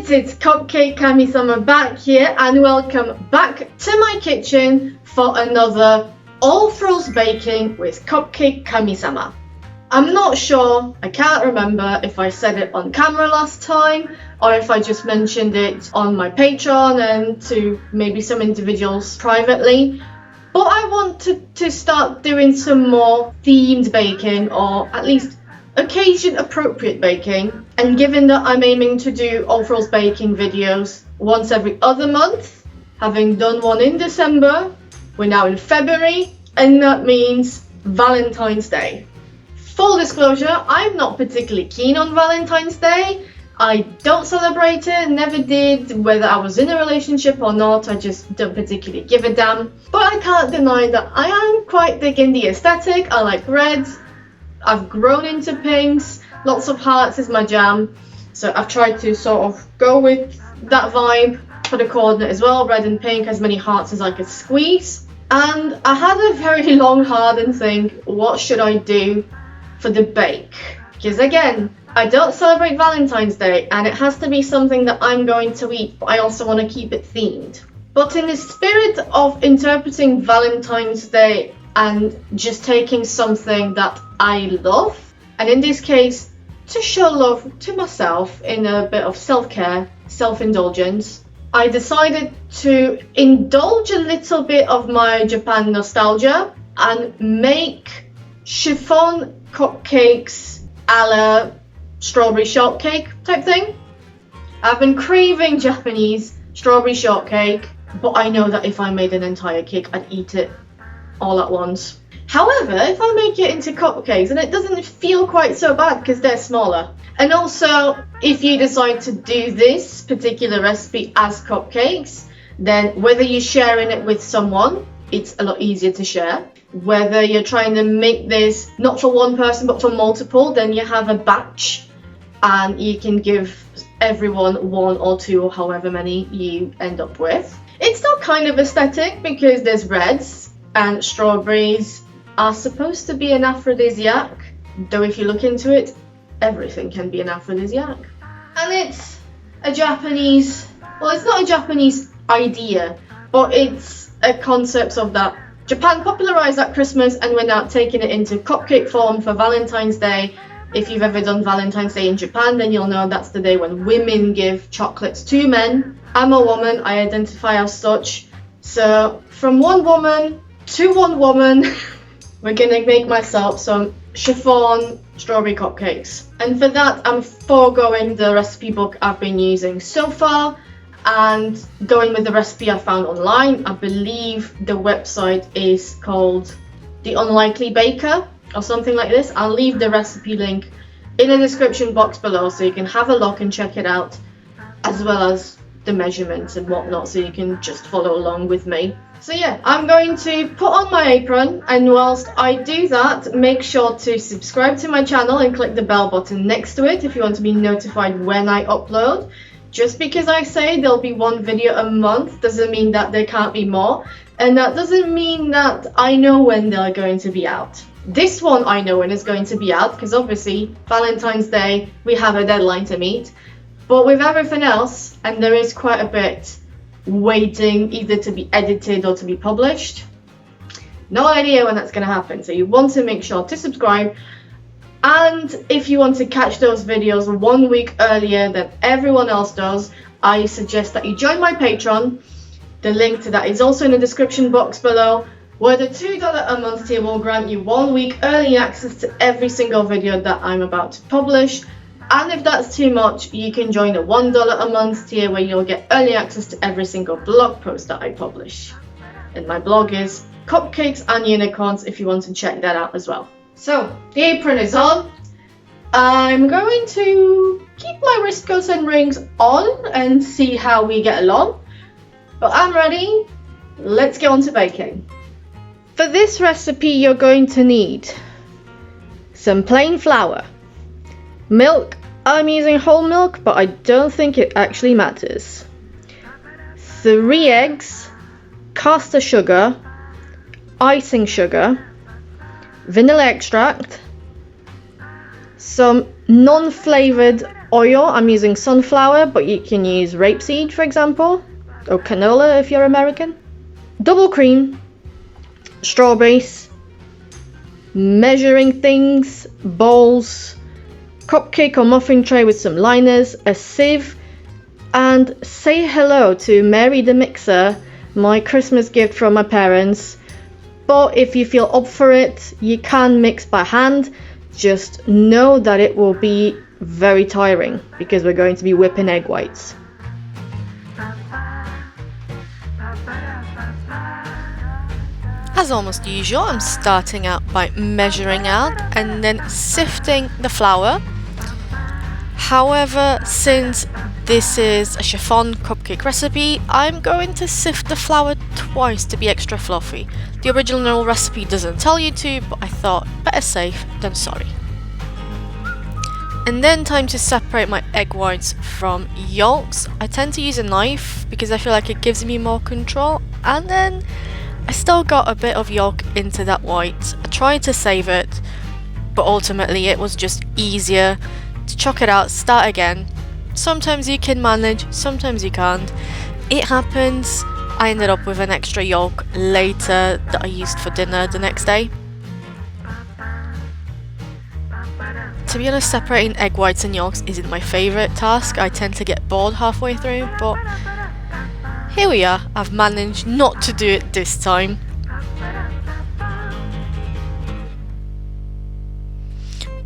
kids, it's Cupcake Kamisama back here, and welcome back to my kitchen for another all frills baking with Cupcake Kamisama. I'm not sure, I can't remember if I said it on camera last time or if I just mentioned it on my Patreon and to maybe some individuals privately, but I wanted to start doing some more themed baking, or at least occasion appropriate baking. And given that I'm aiming to do all frills baking videos once every other month, having done one in December, we're now in February, and that means Valentine's Day. Full disclosure, I'm not particularly keen on Valentine's Day. I don't celebrate it, never did, whether I was in a relationship or not, I just don't particularly give a damn. But I can't deny that I am quite digging the aesthetic. I like reds, I've grown into pinks, lots of hearts is my jam. So I've tried to sort of go with that vibe for the coordinate as well, red and pink, as many hearts as I could squeeze. And I had a very long, hard and think, what should I do for the bake? Because again, I don't celebrate Valentine's Day and it has to be something that I'm going to eat, but I also want to keep it themed. But in the spirit of interpreting Valentine's Day and just taking something that I love, and in this case, to show love to myself in a bit of self-care, self-indulgence, I decided to indulge a little bit of my Japan nostalgia and make chiffon cupcakes a la strawberry shortcake type thing. I've been craving Japanese strawberry shortcake, but I know that if I made an entire cake, I'd eat it all at once. However, if I make it into cupcakes, and it doesn't feel quite so bad because they're smaller. And also, if you decide to do this particular recipe as cupcakes, then whether you're sharing it with someone, it's a lot easier to share. Whether you're trying to make this not for one person but for multiple, then you have a batch and you can give everyone one or two or however many you end up with. It's still kind of aesthetic because there's reds and strawberries are supposed to be an aphrodisiac, though if you look into it, everything can be an aphrodisiac. And it's a Japanese, well, it's not a Japanese idea, but it's a concept of that Japan popularized at Christmas and we're now taking it into cupcake form for Valentine's Day. If you've ever done Valentine's Day in Japan, then you'll know that's the day when women give chocolates to men. I'm a woman, I identify as such. So from one woman to one woman, we're gonna make myself some chiffon strawberry cupcakes. And for that, I'm foregoing the recipe book I've been using so far and going with the recipe I found online. I believe the website is called The Unlikely Baker or something like this. I'll leave the recipe link in the description box below so you can have a look and check it out, as well as the measurements and whatnot, so you can just follow along with me. So yeah, I'm going to put on my apron, and whilst I do that, make sure to subscribe to my channel and click the bell button next to it if you want to be notified when I upload. Just because I say there'll be one video a month doesn't mean that there can't be more, and that doesn't mean that I know when they're going to be out. This one I know when it's going to be out because obviously Valentine's Day we have a deadline to meet, but with everything else, and there is quite a bit waiting either to be edited or to be published, no idea when that's going to happen, so you want to make sure to subscribe. And if you want to catch those videos 1 week earlier than everyone else does, I suggest that you join my Patreon. The link to that is also in the description box below, where the $2 a month tier will grant you 1 week early access to every single video that I'm about to publish. And if that's too much, you can join the $1 a month tier where you'll get early access to every single blog post that I publish. And my blog is Cupcakes and Unicorns if you want to check that out as well. So, the apron is on. I'm going to keep my wristcoats and rings on and see how we get along. But I'm ready. Let's get on to baking. For this recipe, you're going to need some plain flour, milk. I'm using whole milk, but I don't think it actually matters. 3 eggs, caster sugar, icing sugar, vanilla extract, some non-flavored oil, I'm using sunflower, but you can use rapeseed, for example, or canola if you're American. Double cream, strawberries, measuring things, bowls, cupcake or muffin tray with some liners, a sieve, and say hello to Mary the mixer, my Christmas gift from my parents. But if you feel up for it, you can mix by hand. Just know that it will be very tiring because we're going to be whipping egg whites. As almost usual, I'm starting out by measuring out and then sifting the flour. However, since this is a chiffon cupcake recipe, I'm going to sift the flour twice to be extra fluffy. The original recipe doesn't tell you to, but I thought better safe than sorry. And then time to separate my egg whites from yolks. I tend to use a knife because I feel like it gives me more control, and then I still got a bit of yolk into that white. I tried to save it, but ultimately it was just easier to chuck it out, start again. Sometimes you can manage, sometimes you can't. It happens. I ended up with an extra yolk later that I used for dinner the next day. To be honest, separating egg whites and yolks isn't my favourite task. I tend to get bored halfway through, but here we are. I've managed not to do it this time.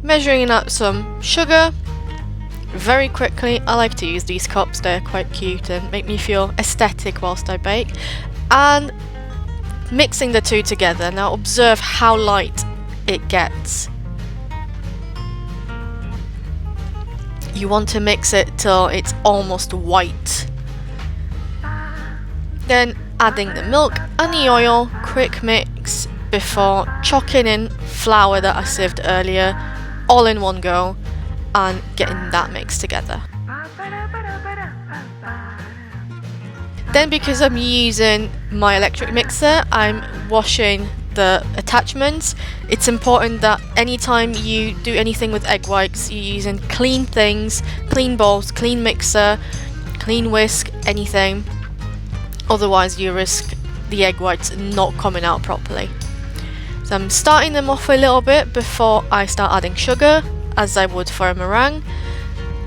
Measuring out some sugar very quickly. I like to use these cups, they're quite cute and make me feel aesthetic whilst I bake. And mixing the two together. Now observe how light it gets. You want to mix it till it's almost white. Then adding the milk and the oil, quick mix before chucking in flour that I sieved earlier, all in one go, and getting that mixed together. Then because I'm using my electric mixer, I'm washing the attachments. It's important that anytime you do anything with egg whites, you're using clean things, clean bowls, clean mixer, clean whisk, anything. Otherwise you risk the egg whites not coming out properly. So I'm starting them off a little bit before I start adding sugar, as I would for a meringue,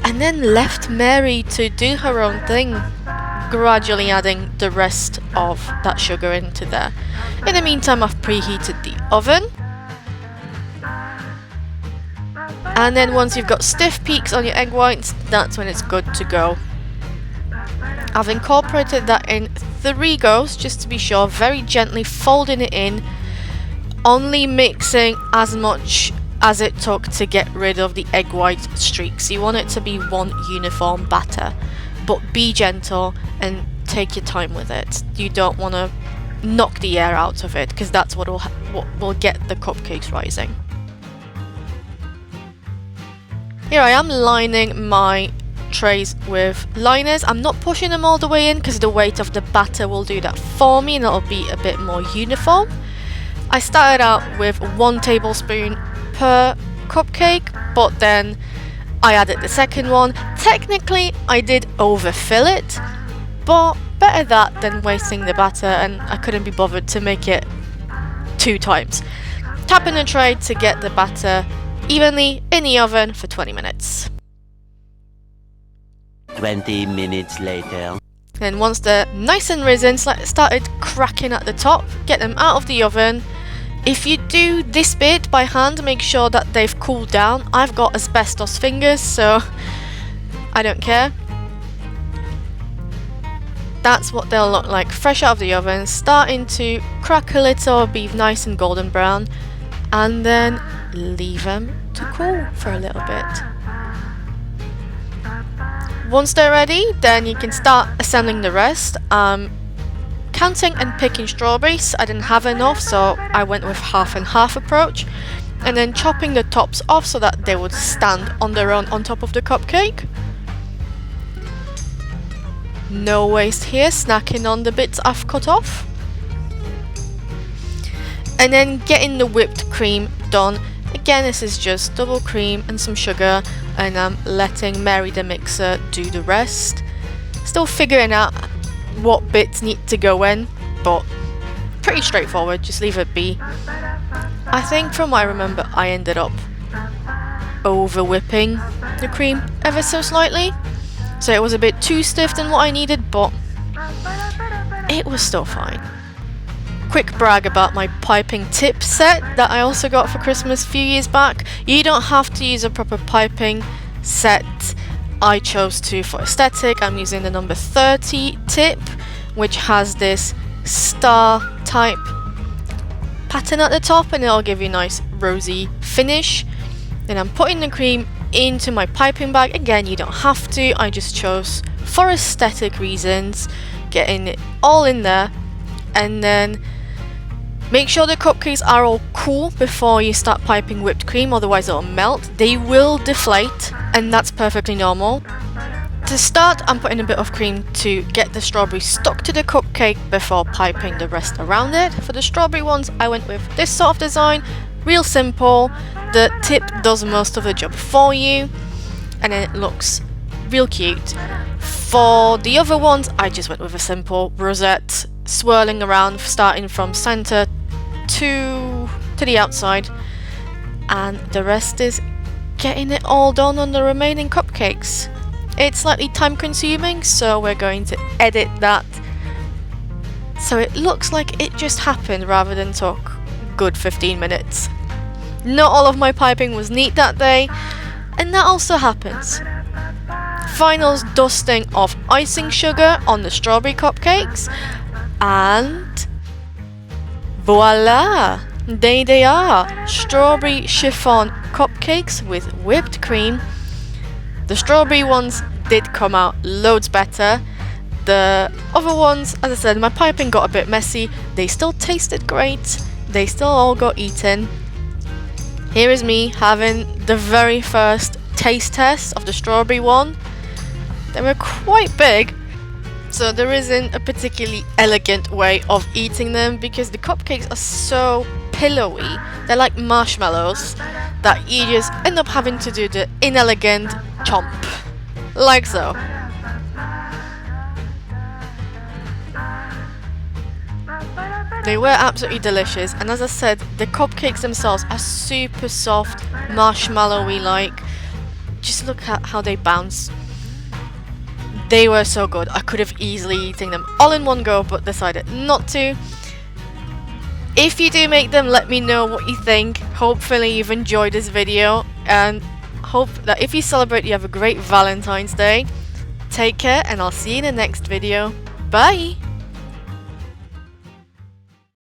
and then left Mary to do her own thing, gradually adding the rest of that sugar into there. In the meantime, I've preheated the oven. And then once you've got stiff peaks on your egg whites, that's when it's good to go. I've incorporated that in 3 goes just to be sure, very gently folding it in, only mixing as much as it took to get rid of the egg white streaks. You want it to be one uniform batter, but be gentle and take your time with it. You don't want to knock the air out of it, because that's what will get the cupcakes rising. Here I am lining my trays with liners. I'm not pushing them all the way in because the weight of the batter will do that for me and it'll be a bit more uniform. I started out with 1 tablespoon per cupcake, but then I added the second one. Technically I did overfill it, but better that than wasting the batter, and I couldn't be bothered to make it 2 times. Tapping the tray to get the batter evenly in the oven for 20 minutes. 20 minutes later. Then once they're nice and risen, started cracking at the top, get them out of the oven. If you do this bit by hand, make sure that they've cooled down. I've got asbestos fingers, so I don't care. That's what they'll look like fresh out of the oven, starting to crack a little, be nice and golden brown, and then leave them to cool for a little bit. Once they're ready, then you can start assembling the rest. Counting and picking strawberries, I didn't have enough, so I went with half and half approach, and then chopping the tops off so that they would stand on their own on top of the cupcake. No waste here, snacking on the bits I've cut off. And then getting the whipped cream done. Again, this is just double cream and some sugar. and I'm letting Mary the mixer do the rest. Still figuring out what bits need to go in, but pretty straightforward, just leave it be. I think from what I remember I ended up over whipping the cream ever so slightly, so it was a bit too stiff than what I needed, but it was still fine. Quick brag about my piping tip set that I also got for Christmas a few years back. You don't have to use a proper piping set. I chose to for aesthetic. I'm using the number 30 tip, which has this star type pattern at the top, and it'll give you a nice rosy finish. Then I'm putting the cream into my piping bag. Again, you don't have to, I just chose for aesthetic reasons, getting it all in there. And then make sure the cupcakes are all cool before you start piping whipped cream, otherwise it'll melt. They will deflate, and that's perfectly normal. To start, I'm putting a bit of cream to get the strawberry stuck to the cupcake before piping the rest around it. For the strawberry ones, I went with this sort of design, real simple. The tip does most of the job for you, and then it looks real cute. For the other ones, I just went with a simple rosette, swirling around, starting from center to the outside, and the rest is getting it all done on the remaining cupcakes. It's slightly time consuming, so we're going to edit that so it looks like it just happened rather than took good 15 minutes. Not all of my piping was neat that day, and that also happens. Finals dusting of icing sugar on the strawberry cupcakes, and voila! There they are! Strawberry chiffon cupcakes with whipped cream. The strawberry ones did come out loads better. The other ones, as I said, my piping got a bit messy. They still tasted great. They still all got eaten. Here is me having the very first taste test of the strawberry one. They were quite big, so there isn't a particularly elegant way of eating them because the cupcakes are so pillowy. They're like marshmallows that you just end up having to do the inelegant chomp, like so. They were absolutely delicious, and as I said, the cupcakes themselves are super soft, marshmallowy like. Just look at how they bounce. They were so good. I could have easily eaten them all in one go, but decided not to. If you do make them, let me know what you think. Hopefully you've enjoyed this video, and hope that if you celebrate, you have a great Valentine's Day. Take care, and I'll see you in the next video. Bye!